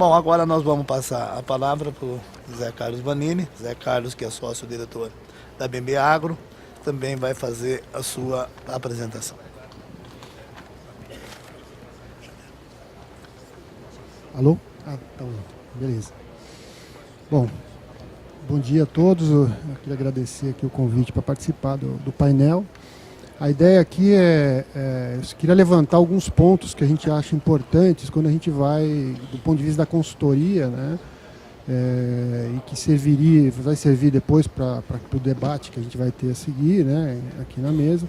Bom, agora nós vamos passar a palavra para o Zé Carlos Vanini. Zé Carlos, que é sócio-diretor da BB Agro, também vai fazer a sua apresentação. Alô? Tá bom. Beleza. Bom dia a todos. Eu queria agradecer aqui o convite para participar do painel. A ideia aqui eu queria levantar alguns pontos que a gente acha importantes quando a gente vai, do ponto de vista da consultoria, né? E que vai servir depois para o debate que a gente vai ter a seguir, né, aqui na mesa,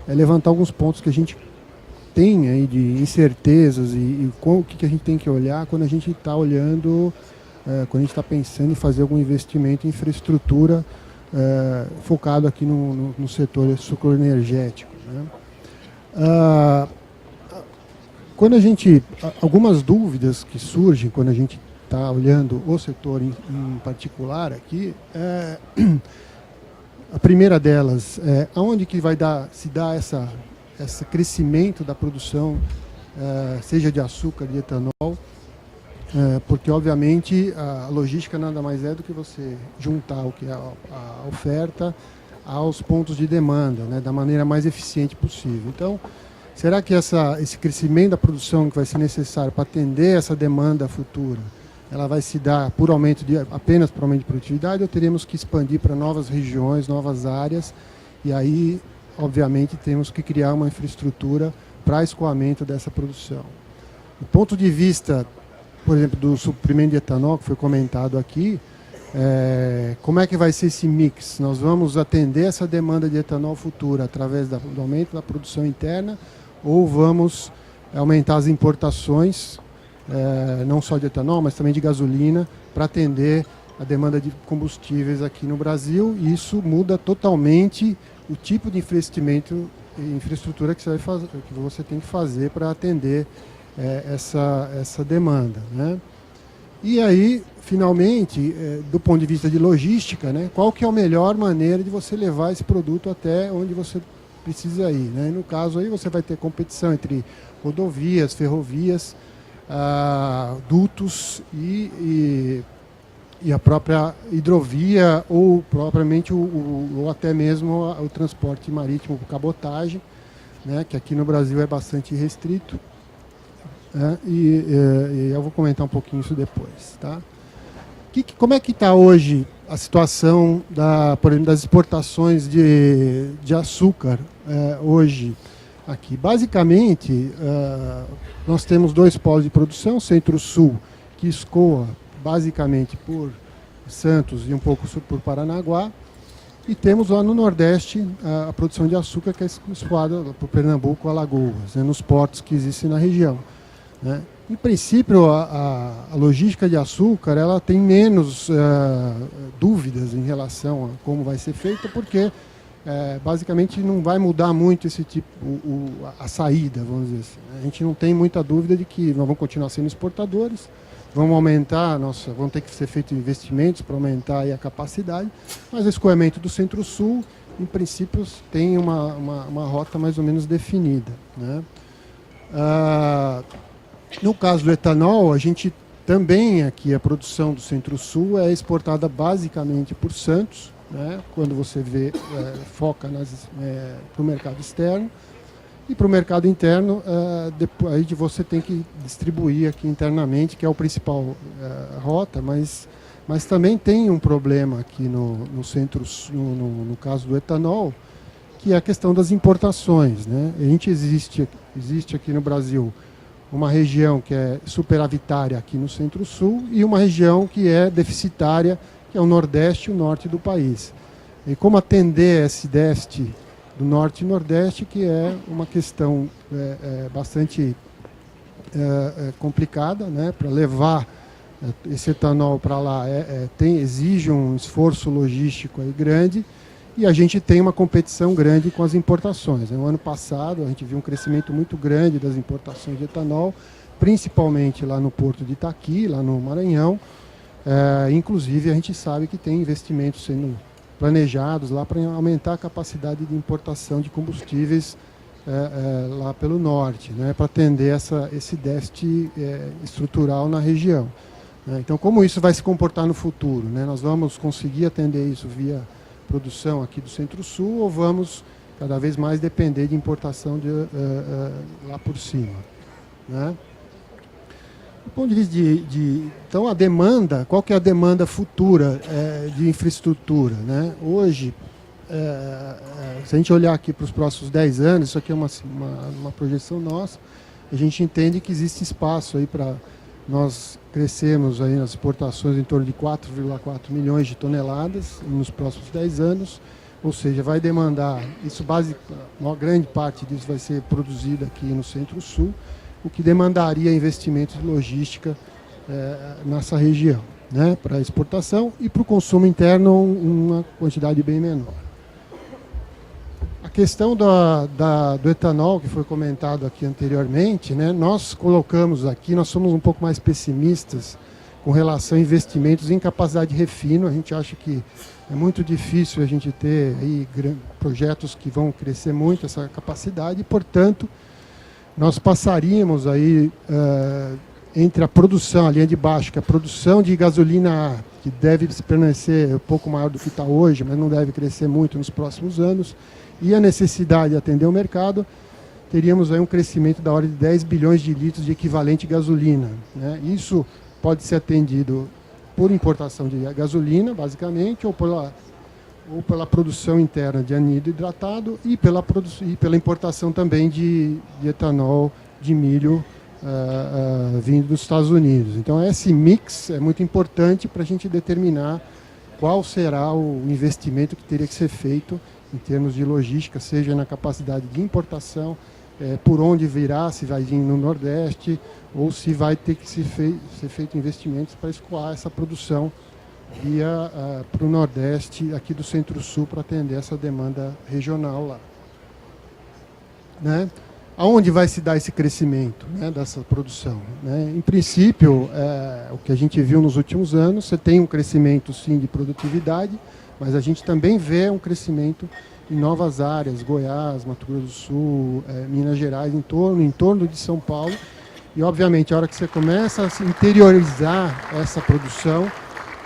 levantar alguns pontos que a gente tem aí de incertezas e o que a gente tem que olhar quando a gente está olhando, quando a gente está pensando em fazer algum investimento em infraestrutura focado aqui no setor sucroenergético, né? Algumas dúvidas que surgem quando a gente está olhando o setor em particular aqui, a primeira delas é aonde que se dá esse crescimento da produção, seja de açúcar, de etanol, porque obviamente a logística nada mais é do que você juntar o que é a oferta aos pontos de demanda, né, da maneira mais eficiente possível. Então, será que esse crescimento da produção que vai ser necessário para atender essa demanda futura, ela vai se dar apenas por aumento de produtividade, ou teremos que expandir para novas regiões, novas áreas, e aí, obviamente, temos que criar uma infraestrutura para escoamento dessa produção. Do ponto de vista, por exemplo, do suprimento de etanol, que foi comentado aqui, como é que vai ser esse mix? Nós vamos atender essa demanda de etanol futura através do aumento da produção interna, ou vamos aumentar as importações, não só de etanol, mas também de gasolina, para atender a demanda de combustíveis aqui no Brasil, e isso muda totalmente o tipo de infraestrutura que você tem que fazer para atender essa demanda, né? E aí, finalmente, do ponto de vista de logística, né, qual que é a melhor maneira de você levar esse produto até onde você precisa ir, né? E no caso aí você vai ter competição entre rodovias, ferrovias, dutos e a própria hidrovia, ou propriamente ou até mesmo o transporte marítimo por cabotagem, né, que aqui no Brasil é bastante restrito. E eu vou comentar um pouquinho isso depois, tá? Como é que está hoje a situação por exemplo, das exportações de açúcar hoje aqui? Basicamente, nós temos dois polos de produção, Centro-Sul, que escoa basicamente por Santos e um pouco por Paranaguá, e temos lá no Nordeste a produção de açúcar, que é escoada por Pernambuco, Alagoas, né, nos portos que existem na região, né? Em princípio, a logística de açúcar ela tem menos dúvidas em relação a como vai ser feita, porque basicamente não vai mudar muito esse tipo, a saída, vamos dizer assim. A gente não tem muita dúvida de que nós vamos continuar sendo exportadores, vamos ter que ser feitos investimentos para aumentar aí a capacidade, mas o escoamento do Centro-Sul, em princípio, tem uma rota mais ou menos definida, né? No caso do etanol, a gente também aqui, a produção do Centro-Sul é exportada basicamente por Santos, né, quando você foca para o mercado externo, e para o mercado interno, aí você tem que distribuir aqui internamente, que é o principal rota, mas também tem um problema aqui no Centro-Sul, no caso do etanol, que é a questão das importações, né? Existe aqui no Brasil uma região que é superavitária aqui no Centro-Sul e uma região que é deficitária, que é o Nordeste e o Norte do país. E como atender esse déficit do Norte e Nordeste, que é uma questão bastante complicada, né? Para levar esse etanol para lá exige um esforço logístico aí grande, e a gente tem uma competição grande com as importações. No ano passado, a gente viu um crescimento muito grande das importações de etanol, principalmente lá no Porto de Itaqui, lá no Maranhão. Inclusive, a gente sabe que tem investimentos sendo planejados lá para aumentar a capacidade de importação de combustíveis lá pelo norte, né, para atender esse déficit estrutural na região. né? Então, como isso vai se comportar no futuro, né? Nós vamos conseguir atender isso via produção aqui do Centro-Sul ou vamos cada vez mais depender de importação lá por cima, né? Do ponto de vista então, a demanda, qual que é a demanda futura de infraestrutura, né? Hoje, se a gente olhar aqui para os próximos 10 anos, isso aqui é uma projeção nossa, a gente entende que existe espaço aí para nós crescermos aí nas exportações em torno de 4,4 milhões de toneladas nos próximos 10 anos, ou seja, vai demandar, uma grande parte disso vai ser produzida aqui no Centro-Sul, o que demandaria investimentos de logística nessa região, né, para exportação e para o consumo interno uma quantidade bem menor. A questão do etanol, que foi comentado aqui anteriormente, né, nós colocamos aqui, nós somos um pouco mais pessimistas com relação a investimentos em capacidade de refino. A gente acha que é muito difícil a gente ter aí projetos que vão crescer muito essa capacidade e, portanto, nós passaríamos aí entre a produção, a linha de baixo, que é a produção de gasolina A, que deve permanecer um pouco maior do que está hoje, mas não deve crescer muito nos próximos anos, e a necessidade de atender o mercado, teríamos aí um crescimento da ordem de 10 bilhões de litros de equivalente gasolina, né? Isso pode ser atendido por importação de gasolina, basicamente, ou pela produção interna de anido hidratado e pela importação também de etanol de milho vindo dos Estados Unidos. Então, esse mix é muito importante para a gente determinar qual será o investimento que teria que ser feito em termos de logística, seja na capacidade de importação, por onde virá, se vai vir no Nordeste, ou se vai ter que ser feito investimentos para escoar essa produção via para o Nordeste, aqui do Centro-Sul, para atender essa demanda regional lá, né? Aonde vai se dar esse crescimento, né, dessa produção, né? Em princípio, o que a gente viu nos últimos anos, você tem um crescimento, sim, de produtividade, mas a gente também vê um crescimento em novas áreas, Goiás, Mato Grosso do Sul, Minas Gerais, em torno de São Paulo. E, obviamente, a hora que você começa a se interiorizar essa produção,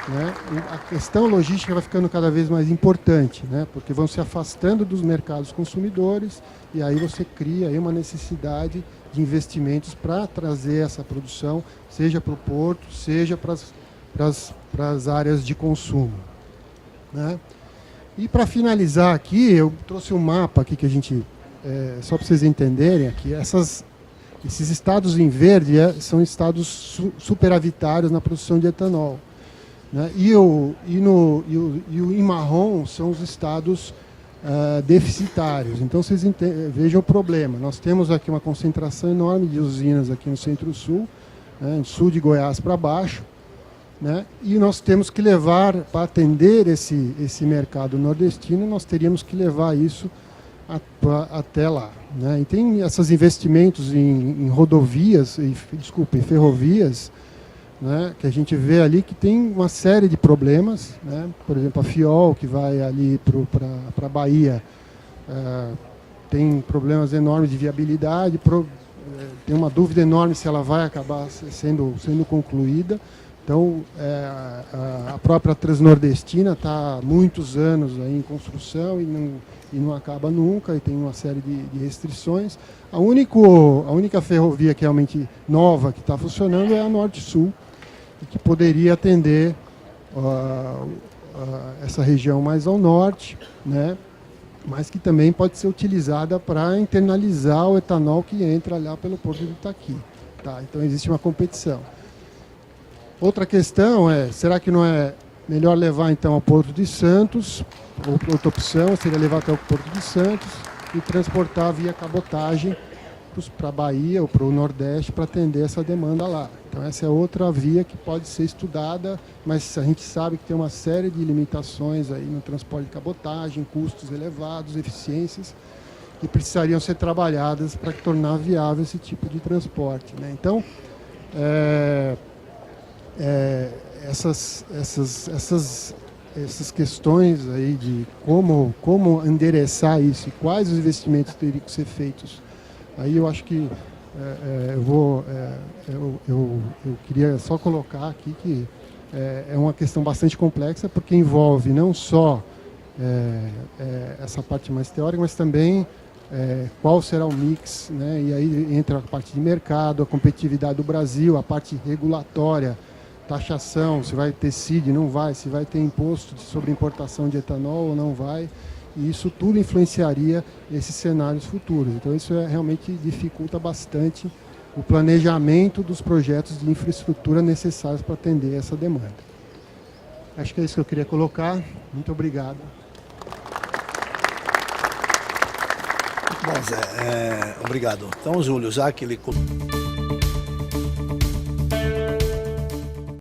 né, a questão logística vai ficando cada vez mais importante, né, porque vão se afastando dos mercados consumidores e aí você cria aí uma necessidade de investimentos para trazer essa produção, seja para o porto, seja para as áreas de consumo, né? E para finalizar aqui, eu trouxe um mapa aqui que a gente, só para vocês entenderem aqui, esses estados em verde são estados superavitários na produção de etanol, né? E o em marrom são os estados deficitários. Então vocês vejam o problema. Nós temos aqui uma concentração enorme de usinas aqui no Centro-Sul, né, no sul de Goiás para baixo, né? E nós temos que levar, para atender esse mercado nordestino, nós teríamos que levar isso até lá, né? E tem esses investimentos em rodovias, em ferrovias, né, que a gente vê ali que tem uma série de problemas, né? Por exemplo, a Fiol, que vai ali para a Bahia, tem problemas enormes de viabilidade, tem uma dúvida enorme se ela vai acabar sendo concluída. Então, a própria Transnordestina está há muitos anos aí em construção e não acaba nunca, e tem uma série de restrições. A única ferrovia que realmente nova que está funcionando é a Norte-Sul, que poderia atender essa região mais ao norte, né? Mas que também pode ser utilizada para internalizar o etanol que entra lá pelo Porto de Itaqui, tá? Então, existe uma competição. Outra questão será que não é melhor levar então ao Porto de Santos, ou outra opção seria levar até o Porto de Santos e transportar via cabotagem para a Bahia ou para o Nordeste para atender essa demanda lá. Então essa é outra via que pode ser estudada, mas a gente sabe que tem uma série de limitações aí no transporte de cabotagem, custos elevados, eficiências, que precisariam ser trabalhadas para tornar viável esse tipo de transporte, né? Então, essas questões aí de como endereçar isso e quais os investimentos teriam que ser feitos, aí eu acho que eu queria só colocar aqui que é uma questão bastante complexa, porque envolve não só essa parte mais teórica, mas também qual será o mix, né? E aí entra a parte de mercado, a competitividade do Brasil, a parte regulatória, taxação, se vai ter CID, não vai, se vai ter imposto sobre importação de etanol ou não vai, e isso tudo influenciaria esses cenários futuros. Então isso realmente dificulta bastante o planejamento dos projetos de infraestrutura necessários para atender essa demanda. Acho que é isso que eu queria colocar. Muito obrigado. Bom, Zé, obrigado. Então, Júlio, já que ele